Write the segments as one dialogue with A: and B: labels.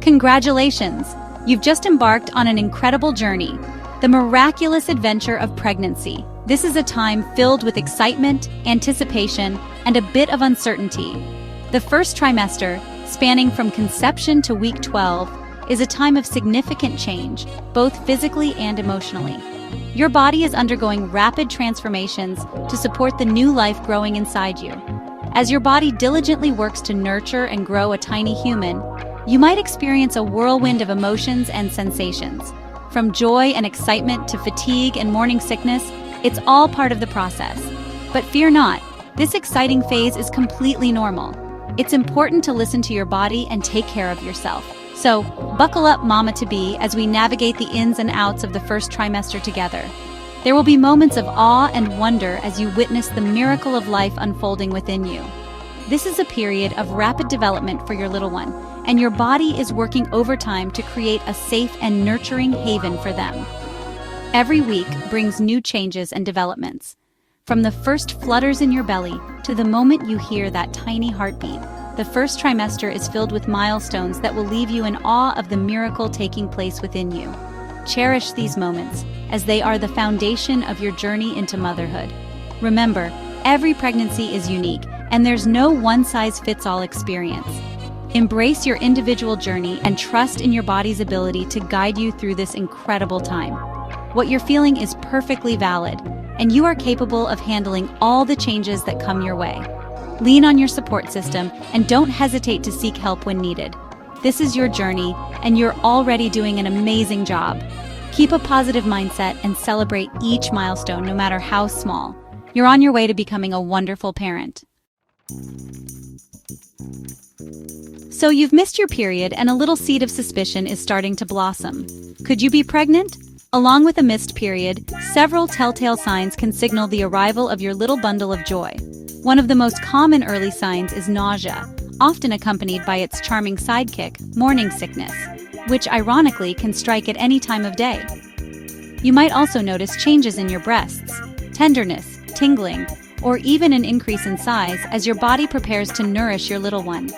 A: Congratulations! You've just embarked on an incredible journey, the miraculous adventure of pregnancy. This is a time filled with excitement, anticipation, and a bit of uncertainty. The first trimester, spanning from conception to week 12, is a time of significant change, both physically and emotionally. Your body is undergoing rapid transformations to support the new life growing inside you. As your body diligently works to nurture and grow a tiny human, you might experience a whirlwind of emotions and sensations. From joy and excitement to fatigue and morning sickness, it's all part of the process. But fear not, this exciting phase is completely normal. It's important to listen to your body and take care of yourself. So, buckle up, mama-to-be, as we navigate the ins and outs of the first trimester together. There will be moments of awe and wonder as you witness the miracle of life unfolding within you. This is a period of rapid development for your little one, and your body is working overtime to create a safe and nurturing haven for them. Every week brings new changes and developments. From the first flutters in your belly to the moment you hear that tiny heartbeat, the first trimester is filled with milestones that will leave you in awe of the miracle taking place within you. Cherish these moments, as they are the foundation of your journey into motherhood. Remember, every pregnancy is unique, and there's no one-size-fits-all experience. Embrace your individual journey and trust in your body's ability to guide you through this incredible time. What you're feeling is perfectly valid, and you are capable of handling all the changes that come your way. Lean on your support system and don't hesitate to seek help when needed. This is your journey, and you're already doing an amazing job. Keep a positive mindset and celebrate each milestone, no matter how small. You're on your way to becoming a wonderful parent. So you've missed your period, and a little seed of suspicion is starting to blossom. Could you be pregnant? Along with a missed period, several telltale signs can signal the arrival of your little bundle of joy. One of the most common early signs is nausea, often accompanied by its charming sidekick, morning sickness, which ironically can strike at any time of day. You might also notice changes in your breasts, tenderness, tingling, or even an increase in size as your body prepares to nourish your little one.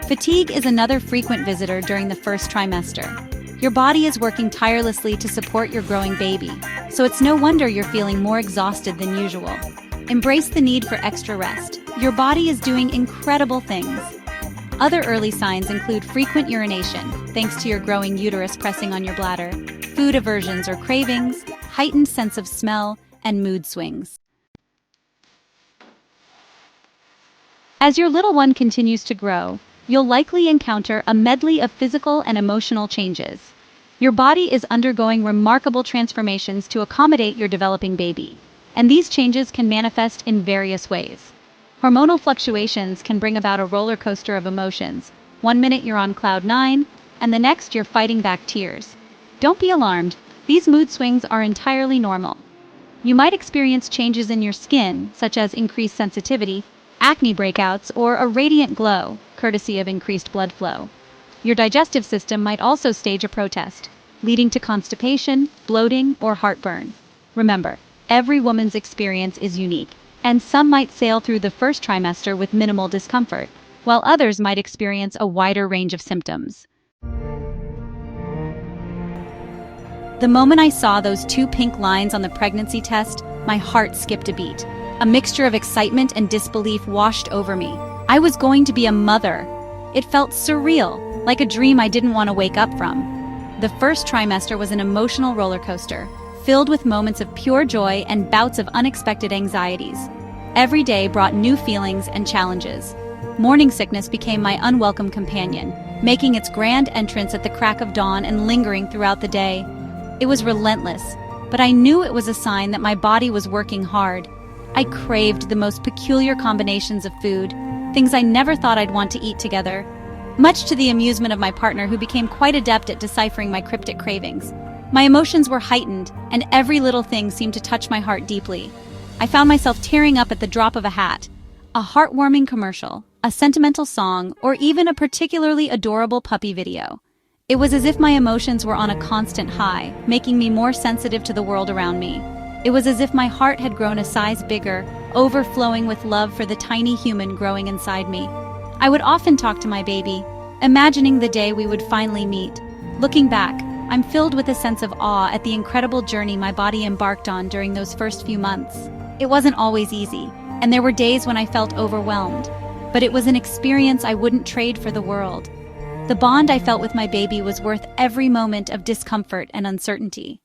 A: Fatigue is another frequent visitor during the first trimester. Your body is working tirelessly to support your growing baby, so it's no wonder you're feeling more exhausted than usual. Embrace the need for extra rest. Your body is doing incredible things. Other early signs include frequent urination, thanks to your growing uterus pressing on your bladder, food aversions or cravings, heightened sense of smell, and mood swings. As your little one continues to grow, you'll likely encounter a medley of physical and emotional changes. Your body is undergoing remarkable transformations to accommodate your developing baby, and these changes can manifest in various ways. Hormonal fluctuations can bring about a roller coaster of emotions. One minute you're on cloud 9, and the next you're fighting back tears. Don't be alarmed, these mood swings are entirely normal. You might experience changes in your skin, such as increased sensitivity, acne breakouts, or a radiant glow, courtesy of increased blood flow. Your digestive system might also stage a protest, leading to constipation, bloating, or heartburn. Remember, every woman's experience is unique, and some might sail through the first trimester with minimal discomfort, while others might experience a wider range of symptoms. The moment I saw those 2 pink lines on the pregnancy test, my heart skipped a beat. A mixture of excitement and disbelief washed over me. I was going to be a mother. It felt surreal, like a dream I didn't want to wake up from. The first trimester was an emotional roller coaster, filled with moments of pure joy and bouts of unexpected anxieties. Every day brought new feelings and challenges. Morning sickness became my unwelcome companion, making its grand entrance at the crack of dawn and lingering throughout the day. It was relentless, but I knew it was a sign that my body was working hard. I craved the most peculiar combinations of food, things I never thought I'd want to eat together, much to the amusement of my partner, who became quite adept at deciphering my cryptic cravings. My emotions were heightened, and every little thing seemed to touch my heart deeply. I found myself tearing up at the drop of a hat, a heartwarming commercial, a sentimental song, or even a particularly adorable puppy video. It was as if my emotions were on a constant high, making me more sensitive to the world around me. It was as if my heart had grown a size bigger, overflowing with love for the tiny human growing inside me. I would often talk to my baby, imagining the day we would finally meet. Looking back, I'm filled with a sense of awe at the incredible journey my body embarked on during those first few months. It wasn't always easy, and there were days when I felt overwhelmed. But it was an experience I wouldn't trade for the world. The bond I felt with my baby was worth every moment of discomfort and uncertainty.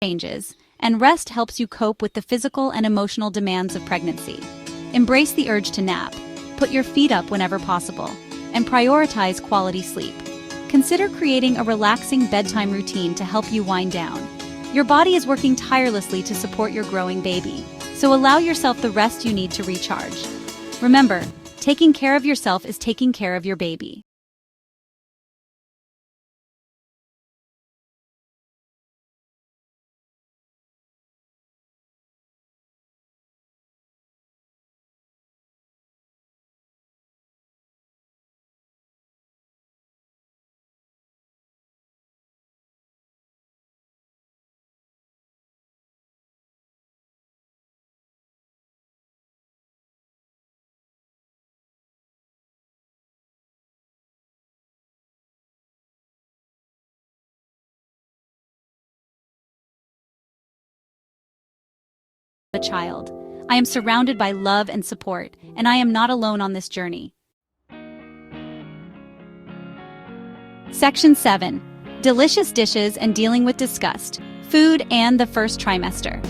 A: Changes, and rest helps you cope with the physical and emotional demands of pregnancy. Embrace the urge to nap, put your feet up whenever possible, and prioritize quality sleep. Consider creating a relaxing bedtime routine to help you wind down. Your body is working tirelessly to support your growing baby, so allow yourself the rest you need to recharge. Remember, taking care of yourself is taking care of your baby. A child. I am surrounded by love and support, and I am not alone on this journey. Section 7. Delicious dishes and dealing with disgust. Food and the first trimester.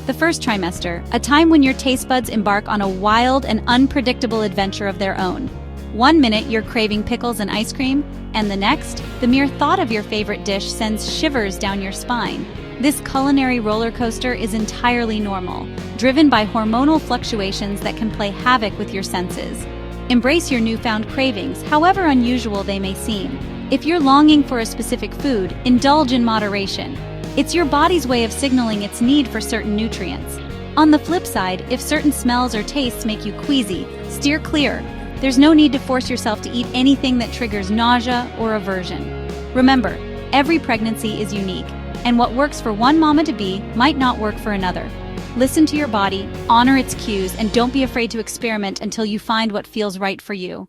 A: The first trimester, a time when your taste buds embark on a wild and unpredictable adventure of their own. One minute you're craving pickles and ice cream, and the next, the mere thought of your favorite dish sends shivers down your spine. This culinary roller coaster is entirely normal, driven by hormonal fluctuations that can play havoc with your senses. Embrace your newfound cravings, however unusual they may seem. If you're longing for a specific food, indulge in moderation. It's your body's way of signaling its need for certain nutrients. On the flip side, if certain smells or tastes make you queasy, steer clear. There's no need to force yourself to eat anything that triggers nausea or aversion. Remember, every pregnancy is unique, and what works for one mama-to-be might not work for another. Listen to your body, honor its cues, and don't be afraid to experiment until you find what feels right for you.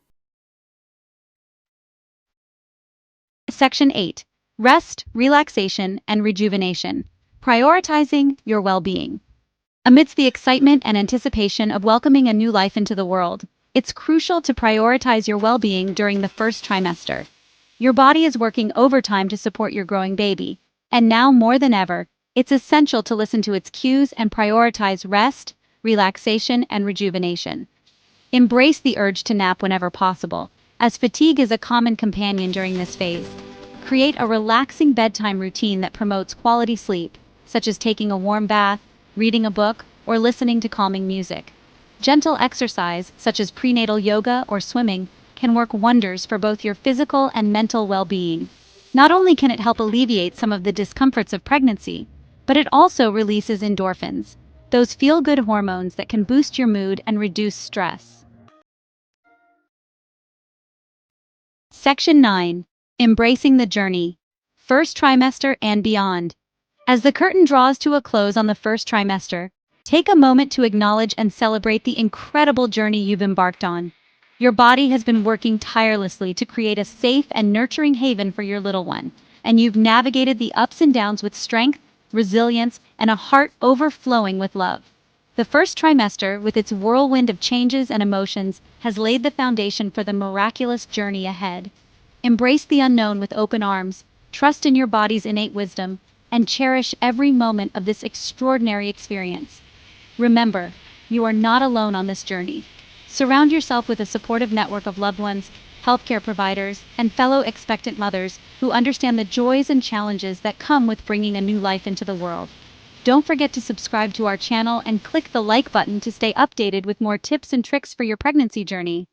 A: Section 8. Rest, relaxation, and rejuvenation. Prioritizing your well-being. Amidst the excitement and anticipation of welcoming a new life into the world, it's crucial to prioritize your well-being during the first trimester. Your body is working overtime to support your growing baby, and now more than ever, it's essential to listen to its cues and prioritize rest, relaxation, and rejuvenation. Embrace the urge to nap whenever possible, as fatigue is a common companion during this phase. Create a relaxing bedtime routine that promotes quality sleep, such as taking a warm bath, reading a book, or listening to calming music. Gentle exercise, such as prenatal yoga or swimming, can work wonders for both your physical and mental well-being. Not only can it help alleviate some of the discomforts of pregnancy, but it also releases endorphins, those feel-good hormones that can boost your mood and reduce stress. Section 9. Embracing the journey. First trimester and beyond. As the curtain draws to a close on the first trimester, Take a moment to acknowledge and celebrate the incredible journey you've embarked on. Your body has been working tirelessly to create a safe and nurturing haven for your little one, and you've navigated the ups and downs with strength, resilience, and a heart overflowing with love. The first trimester, with its whirlwind of changes and emotions, has laid the foundation for the miraculous journey ahead. Embrace the unknown with open arms, trust in your body's innate wisdom, and cherish every moment of this extraordinary experience. Remember, you are not alone on this journey. Surround yourself with a supportive network of loved ones, healthcare providers, and fellow expectant mothers who understand the joys and challenges that come with bringing a new life into the world. Don't forget to subscribe to our channel and click the like button to stay updated with more tips and tricks for your pregnancy journey.